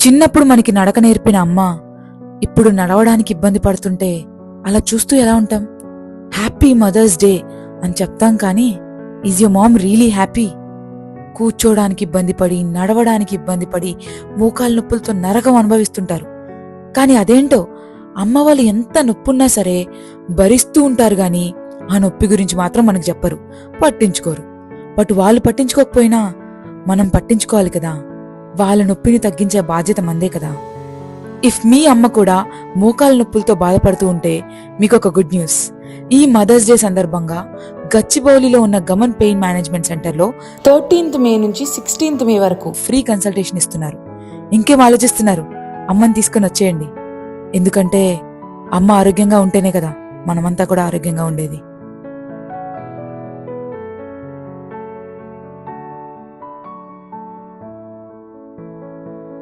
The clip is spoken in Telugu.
చిన్నప్పుడు మనకి నడక నేర్పిన అమ్మ ఇప్పుడు నడవడానికి ఇబ్బంది పడుతుంటే అలా చూస్తూ ఎలా ఉంటాం? హ్యాపీ మదర్స్ డే అని చెప్తాం, కానీ is your mom really happy? కూర్చోడానికి ఇబ్బంది పడి, నడవడానికి ఇబ్బంది పడి, మోకాలు నొప్పులతో నరకం అనుభవిస్తుంటారు. కానీ అదేంటో అమ్మ వాళ్ళు ఎంత నొప్పున్నా సరే భరిస్తూ ఉంటారు, గాని ఆ నొప్పి గురించి మాత్రం మనకు చెప్పరు, పట్టించుకోరు. బట్ వాళ్ళు పట్టించుకోకపోయినా మనం పట్టించుకోవాలి కదా. వాళ్ళ నొప్పిని తగ్గించే బాధ్యత మందే కదా. ఇఫ్ మీ అమ్మ కూడా మోకాల నొప్పులతో బాధపడుతూ ఉంటే మీకు ఒక గుడ్ న్యూస్. ఈ మదర్స్ డే సందర్భంగా గచ్చిబౌలిలో ఉన్న గమన్ పెయిన్ మేనేజ్మెంట్ సెంటర్లో 13th మే నుంచి 16th మే వరకు ఫ్రీ కన్సల్టేషన్ ఇస్తున్నారు. ఇంకేం ఆలోచిస్తున్నారు? అమ్మని తీసుకొని వచ్చేయండి. ఎందుకంటే అమ్మ ఆరోగ్యంగా ఉంటేనే కదా మనమంతా కూడా ఆరోగ్యంగా ఉండేది.